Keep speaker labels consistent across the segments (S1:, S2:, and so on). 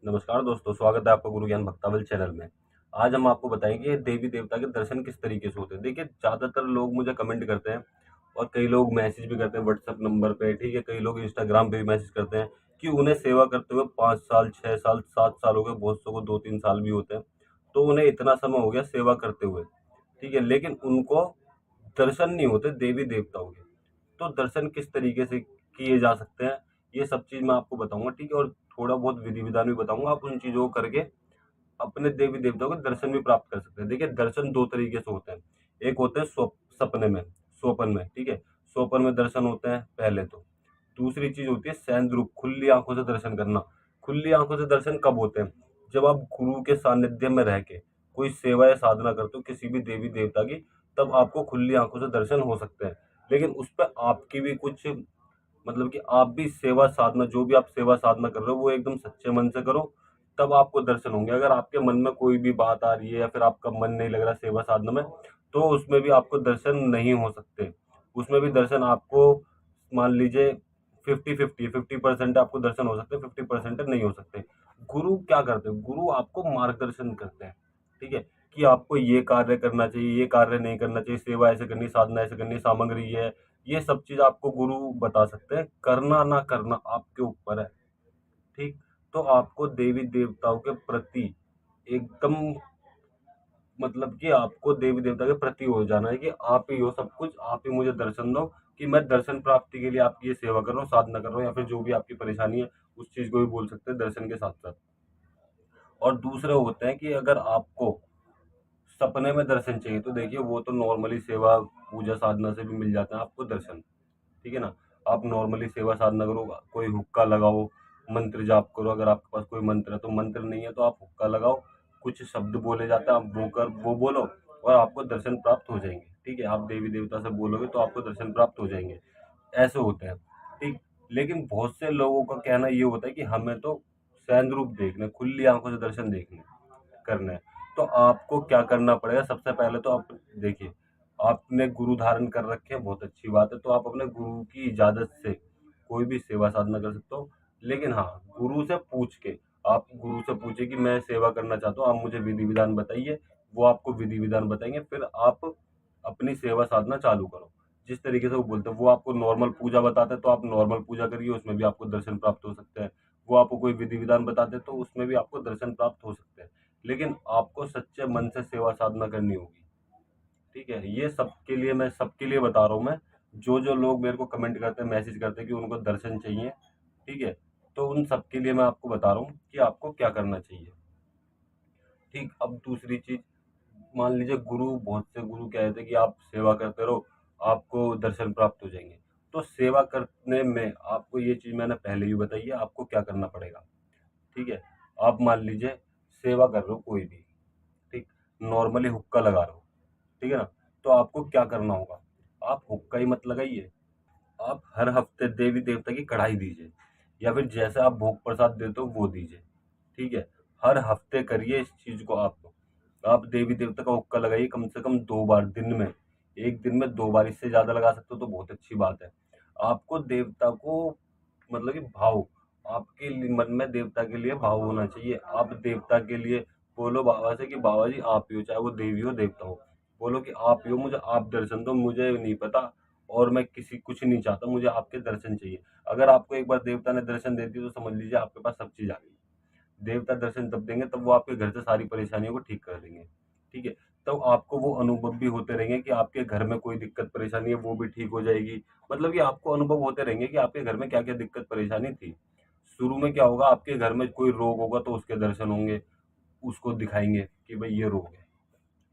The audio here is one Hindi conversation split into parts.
S1: नमस्कार दोस्तों, स्वागत है आपका गुरु ज्ञान भक्तावल चैनल में। आज हम आपको बताएँगे देवी देवता के दर्शन किस तरीके से होते हैं। देखिए, ज़्यादातर लोग मुझे कमेंट करते हैं और कई लोग मैसेज भी करते हैं व्हाट्सएप नंबर पे, ठीक है? कई लोग इंस्टाग्राम पे भी मैसेज करते हैं कि उन्हें सेवा करते हुए 5 साल, 6 साल, 7 साल हो गए, बहुत सौ को 2-3 साल भी होते हैं। तो उन्हें इतना समय हो गया सेवा करते हुए, ठीक है? लेकिन उनको दर्शन नहीं होते देवी देवताओं के। तो दर्शन किस तरीके से किए जा सकते हैं, ये सब चीज़ मैं आपको बताऊँगा, ठीक है? और थोड़ा बहुत विधि-विधान भी बताऊँगा, आप उन चीज़ों को करके अपने देवी-देवताओं के दर्शन भी प्राप्त कर सकते हैं। देखिए, दर्शन 2 तरीके से होते हैं। एक होते हैं सपने में, स्वप्न में, ठीक है? स्वप्न में दर्शन होते हैं पहले तो। दूसरी चीज़ होती है सैंद्र रूप, खुली आँखों से दर्शन करना। खुली आँखों से दर्शन कब होते हैं? जब आप गुरु के सानिध्य में रह के कोई सेवा या साधना करते हो किसी भी देवी-देवता की, तब आपको खुली आँखों से दर्शन हो सकते हैं। लेकिन उसपे आपकी भी कुछ मतलब कि आप भी सेवा साधना जो भी आप सेवा साधना कर रहे हो वो एकदम सच्चे मन से करो, तब आपको दर्शन होंगे। अगर आपके मन में कोई भी बात आ रही है या फिर आपका मन नहीं लग रहा सेवा साधना में, तो उसमें भी आपको दर्शन नहीं हो सकते। उसमें भी दर्शन आपको मान लीजिए 50-50 50% आपको दर्शन हो सकते हैं, 50% नहीं हो सकते। गुरु क्या करते हैं? गुरु आपको मार्गदर्शन करते हैं, ठीक है? कि आपको ये कार्य करना चाहिए, ये कार्य नहीं करना चाहिए, सेवा ऐसे करनी, साधना ऐसे करनी, सामग्री ये है। ये सब चीज़ आपको गुरु बता सकते हैं, करना ना करना आपके ऊपर है, ठीक? तो आपको देवी-देवताओं के प्रति एकदम मतलब कि आपको देवी-देवता के प्रति हो जाना है कि आप ही हो सब कुछ, आप ही मुझे दर्शन दो कि मैं दर्शन प्राप्ति के लिए आपकी ये सेवा कर रहा हूँ, साधना कर रहा हूँ या फिर जो भी आपकी परेशानी है, उस चीज़ को भी बोल सकते हैं दर्शन के साथ-साथ। और दूसरे होते हैं कि अगर आपको सपने में दर्शन चाहिए, तो देखिए वो तो नॉर्मली सेवा, पूजा साधना से भी मिल जाते हैं आपको दर्शन। ठीक है ना? आप नॉर्मली सेवा साधना करो, कोई हुक्का लगाओ, मंत्र जाप करो, अगर आपके पास कोई मंत्र है तो मंत्र नहीं है तो आप हुक्का लगाओ, कुछ शब्द बोले जाते हैं, आप वो बोलो और आपको दर्शन प्राप्त हो जाएँगे, ठीक है? आप देवी-देवता से बोलोगे तो आपको दर्शन प्राप्त हो जाएँगे, ऐसे होते हैं, ठीक? लेकिन बहुत से लोगों का कहना ये होता है कि हमें तो सैंध रूप देखना है, खुली आँखों से दर्शन देखने हैं, करना है। तो आपको क्या करना पड़ेगा, सबसे पहले तो आप देखिए, आपने गुरु धारण कर रखे हैं, बहुत अच्छी बात है, तो आप अपने गुरु की इजाज़त से कोई भी सेवा साधना कर सकते हो। लेकिन हाँ, गुरु से पूछ के, आप गुरु से पूछिए कि मैं सेवा करना चाहता हूँ, आप मुझे विधि-विधान बताइए, वो आपको विधि-विधान बताएँगे, फिर आप अपनी सेवा साधना चालू करो। जिस तरीके से वो बोलते हैं, वो आपको नॉर्मल पूजा बताते हैं, तो आप नॉर्मल पूजा करिए, उसमें भी आपको दर्शन प्राप्त हो सकते हैं। वो आपको कोई विधि-विधान बताते हैं, तो उसमें भी आपको दर्शन प्राप्त हो सकते हैं। लेकिन आपको सच्चे मन से सेवा साधना करनी होगी, ठीक है? ये सबके लिए मैं सबके लिए बता रहा हूँ मैं, जो-जो लोग मेरे को कमेंट करते हैं, मैसेज करते हैं कि उनको दर्शन चाहिए, ठीक है? तो उन सबके लिए मैं आपको बता रहा हूँ कि आपको क्या करना चाहिए, ठीक? अब दूसरी चीज़, मान लीजिए गुरु, बहुत से गुरु कहते हैं कि आप सेवा करते रहो, आपको दर्शन प्राप्त हो जाएँगे। तो सेवा करने में आपको ये चीज़ मैंने पहले ही बताई है, आपको क्या करना पड़ेगा, ठीक है? आप मान लीजिए सेवा कर रहे हो कोई भी, ठीक? नॉर्मली हुक्का लगा रहे हो, ठीक है ना? तो आपको क्या करना होगा? आप हुक्का ही मत लगाइए, आप हर हफ्ते देवी-देवता की कढ़ाई दीजिए या फिर जैसे आप भोग प्रसाद देते हो वो दीजिए, ठीक है? हर हफ्ते करिए इस चीज़ को आप। आप देवी-देवता का हुक्का लगाइए कम से कम 2 बार दिन में, 1 दिन में 2 बार, इससे ज़्यादा लगा सकते हो तो बहुत अच्छी बात है। आपको देवता को मतलब कि भाव, आपके मन में देवता के लिए भाव होना चाहिए। आप देवता के लिए बोलो बाबा से कि बाबा जी आप ही हो, चाहे वो देवी हो, देवता हो। बोलो कि आप ही हो, मुझे आप दर्शन दो, मुझे नहीं पता और मैं किसी कुछ नहीं चाहता, मुझे आपके दर्शन चाहिए। अगर आपको एक बार देवता ने दर्शन दे दिए तो समझ लीजिए आपके पास सब चीज़ आ गई। देवता दर्शन तब देंगे तब वो आपके घर से सारी परेशानियों को ठीक कर देंगे, ठीक है? तब आपको वो अनुभव भी होते रहेंगे कि आपके घर में कोई दिक्कत परेशानी है वो भी ठीक हो जाएगी। मतलब कि आपको अनुभव होते रहेंगे कि आपके घर में क्या-क्या दिक्कत परेशानी थी। शुरू में क्या होगा, आपके घर में कोई रोग होगा तो उसके दर्शन होंगे, उसको दिखाएँगे कि भई ये रोग है,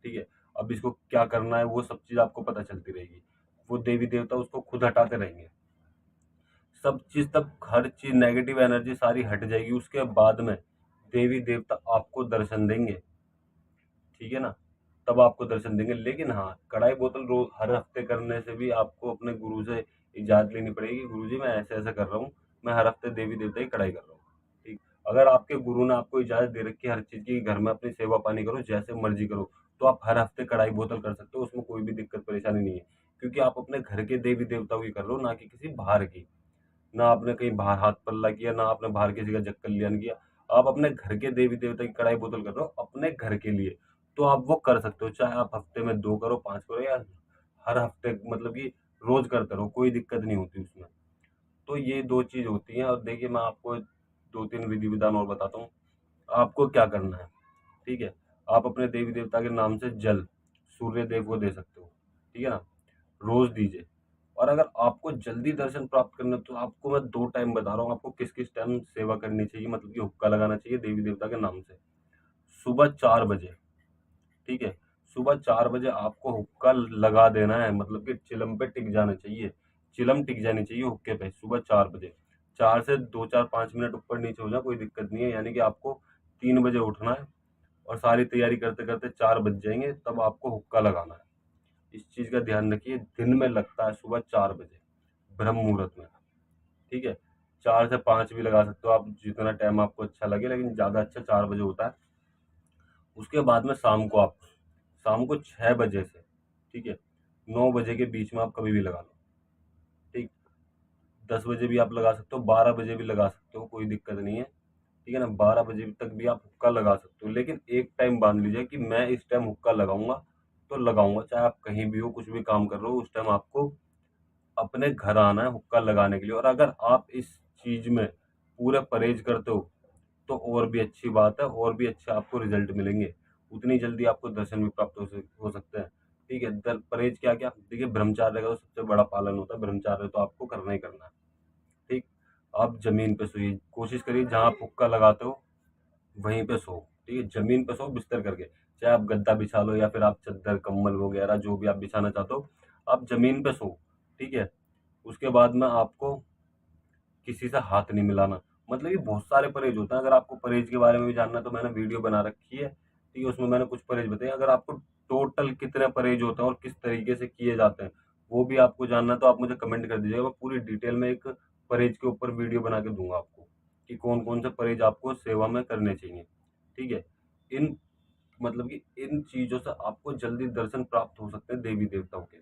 S1: ठीक है? अब इसको क्या करना है वो सब चीज़ आपको पता चलती रहेगी। वो देवी-देवता उसको खुद हटाते रहेंगे। सब चीज़ तब हर चीज़ नेगेटिव एनर्जी सारी हट जाएगी, उसके बाद में देवी-देवता आपको दर्शन देंगे, ठीक है ना? तब आपको दर्शन देंगे। लेकिन हाँ, कढ़ाई बोतल रोज़ हर हफ्ते करने से भी आपको अपने गुरु से इजाज़त लेनी पड़ेगी, गुरुजी मैं ऐसे-ऐसे कर रहा हूँ, मैं हर हफ्ते देवी-देवता की कढ़ाई कर रहा हूँ, ठीक? अगर आपके गुरु ने आपको इजाज़त दे रखी है हर चीज़ की, घर में अपनी सेवा-पानी करो, जैसे मर्ज़ी करो, तो आप हर हफ्ते कढ़ाई बोतल कर सकते हो, उसमें कोई भी दिक्कत परेशानी नहीं है। क्योंकि आप अपने घर के देवी-देवताओं की कर रहे हो, ना कि किसी बाहर की। ना आपने कहीं बाहर हाथ पल्ला किया, ना आपने बाहर किसी का जग कल्याण किया। आप अपने घर के देवी देवता की कढ़ाई बोतल कर रहे हो अपने घर के लिए, तो आप वो कर सकते हो, चाहे आप हफ्ते में 2 करो, 5 करो, या हर हफ्ते मतलब कि रोज करते रहो, कोई दिक्कत नहीं होती उसमें। तो ये 2 चीज़ होती हैं। और देखिए मैं आपको 2-3 विधि विधान और बताता हूँ। आपको क्या करना है, ठीक है? आप अपने देवी देवता के नाम से जल सूर्य देव को दे सकते हो, ठीक है ना? रोज दीजिए। और अगर आपको जल्दी दर्शन प्राप्त करना है, तो आपको मैं 2 टाइम बता रहा हूँ, आपको किस-किस टाइम सेवा करनी चाहिए, मतलब कि हुक्का लगाना चाहिए देवी देवता के नाम से। सुबह 4 बजे, ठीक है? सुबह 4 बजे आपको हुक्का लगा देना है, मतलब कि चिलम पे टिक जाना चाहिए। चिलम टिक जानी चाहिए हुक्के पे सुबह 4 बजे। 4 से 2, 4, 5 मिनट ऊपर-नीचे हो जाए कोई दिक्कत नहीं है, यानी कि आपको 3 बजे उठना है और सारी तैयारी करते-करते 4 बज जाएँगे, तब आपको हुक्का लगाना है। इस चीज़ का ध्यान रखिए, दिन में लगता है सुबह 4 बजे, ब्रह्म मुहूर्त में, ठीक है? 4 से 5 भी लगा सकते हो आप, जितना टाइम आपको अच्छा लगे, लेकिन ज़्यादा अच्छा 4 बजे होता है। उसके बाद में शाम को 6 बजे से, ठीक है, 9 बजे के बीच में आप कभी भी लगा लो, ठीक। 10 बजे भी आप लगा सकते हो, 12 बजे भी लगा सकते हो, कोई दिक्कत नहीं है, ठीक है ना? 12 बजे तक भी आप हुक्का लगा सकते हो, लेकिन एक टाइम बांध लीजिए कि मैं इस टाइम हुक्का लगाऊंगा, तो लगाऊंगा, चाहे आप कहीं भी हो, कुछ भी काम कर रहे हो, उस टाइम आपको अपने घर आना है हुक्का लगाने के लिए। और अगर आप इस चीज में पूरे परहेज करते हो, तो और भी अच्छी बात है, और भी अच्छे आपको रिजल्ट मिलेंगे। उतनी जल्दी आपको दर्शन भी प्राप्त हो सकते हैं, ठीक है? परहेज क्या क्या, देखिए ब्रह्मचार्य का तो सबसे बड़ा पालन होता है, ब्रह्मचार्य तो आपको करना ही करना है, ठीक। आप जमीन पे सोइए, कोशिश करिए जहाँ आप हुक्का लगाते हो वहीं पे सो, ठीक है? जमीन पे सो बिस्तर करके, चाहे आप गद्दा बिछा लो या फिर आप चद्दर कम्बल वगैरह जो भी आप बिछाना चाहते हो, आप जमीन पे सो, ठीक है? उसके बाद में आपको किसी से हाथ नहीं मिलाना। मतलब ये बहुत सारे परहेज होते हैं, अगर आपको परहेज के बारे में भी जानना है तो मैंने वीडियो बना रखी है, ठीक है? उसमें मैंने कुछ परहेज बताए। अगर आपको टोटल कितने परहेज होते हैं और किस तरीके से किए जाते हैं, वो भी आपको जानना है, तो आप मुझे कमेंट कर दीजिएगा। मैं पूरी डिटेल में एक परहेज के ऊपर वीडियो बना के दूंगा आपको, कि कौन कौन से परहेज आपको सेवा में करने चाहिए, ठीक है? इन मतलब कि इन चीज़ों से आपको जल्दी दर्शन प्राप्त हो सकते हैं देवी देवताओं के।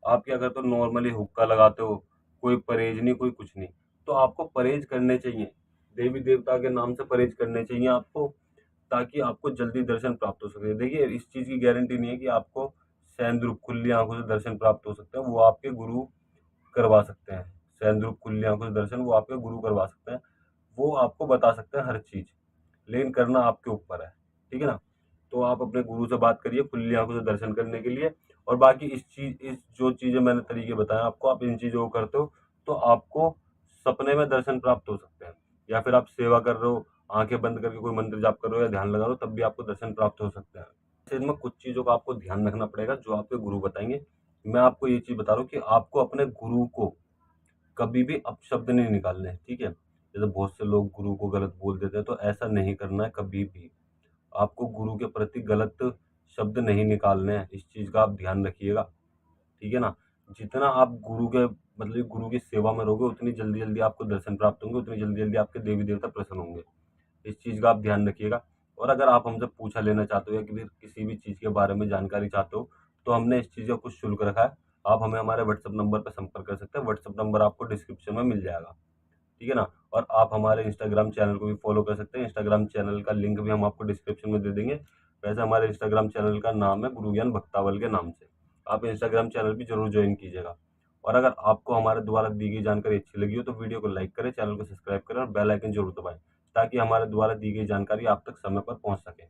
S1: आप क्या करते हो, नॉर्मली हुक्का लगाते हो, कोई परहेज नहीं, कोई कुछ नहीं, तो आपको परहेज करने चाहिए। देवी देवता के नाम से परहेज करने चाहिए आपको, ताकि आपको जल्दी दर्शन प्राप्त हो सके। देखिए इस चीज़ की गारंटी नहीं है कि आपको सैंद्र खुली आँखों से दर्शन प्राप्त हो सकते हैं, वो आपके गुरु करवा सकते हैं। सैंद्र खुली आँखों से दर्शन वो आपके गुरु करवा सकते हैं। वो आपको बता सकते हैं हर चीज़, लेकिन करना आपके ऊपर है, ठीक है ना? तो आप अपने गुरु से बात करिए खुली आँखों से दर्शन करने के लिए। और बाकी इस जो चीज़ें मैंने तरीके बताए आपको, आप इन चीज़ों को करते हो, तो आपको सपने में दर्शन प्राप्त हो सकते हैं। या फिर आप सेवा कर रहे हो, आँखें बंद करके कोई मंत्र जाप कर रहे हो या ध्यान लगा रहे हो, तब भी आपको दर्शन प्राप्त हो सकते हैं। इनमें कुछ चीज़ों का आपको ध्यान रखना पड़ेगा, जो आपके गुरु बताएँगे। मैं आपको ये चीज़ बता रहा हूँ कि आपको अपने गुरु को कभी भी अपशब्द नहीं निकालने हैं, ठीक है? जैसे बहुत से लोग गुरु को गलत बोल देते हैं, तो ऐसा नहीं करना है कभी भी। आपको गुरु के प्रति गलत शब्द नहीं निकालने हैं, इस चीज़ का आप ध्यान रखिएगा, ठीक है ना? जितना आप गुरु के मतलब कि गुरु की सेवा में रहोगे, उतनी जल्दी-जल्दी आपको दर्शन प्राप्त होंगे, उतनी जल्दी-जल्दी आपके देवी-देवता प्रसन्न होंगे। इस चीज़ का आप ध्यान रखिएगा। और अगर आप हमसे पूछा लेना चाहते हो या कि किसी भी चीज़ के बारे में जानकारी चाहते हो, तो हमने इस चीज़ का कुछ शुल्क रखा है। आप हमें हमारे व्हाट्सएप नंबर पे संपर्क कर सकते हैं। व्हाट्सएप नंबर आपको डिस्क्रिप्शन में मिल जाएगा, ठीक है ना? और आप हमारे इंस्टाग्राम चैनल को भी फॉलो कर सकते हैं। इंस्टाग्राम चैनल का लिंक भी हम आपको डिस्क्रिप्शन में दे देंगे। वैसे हमारे इंस्टाग्राम चैनल का नाम है गुरु ज्ञान भक्तावल के नाम से। आप इंस्टाग्राम चैनल भी ज़रूर जॉइन कीजिएगा। और अगर आपको हमारे द्वारा दी गई जानकारी अच्छी लगी हो, तो वीडियो को लाइक करें, चैनल को सब्सक्राइब करें और बेल आइकन ज़रूर दबाएँ, ताकि हमारे द्वारा दी गई जानकारी आप तक समय पर पहुँच सके।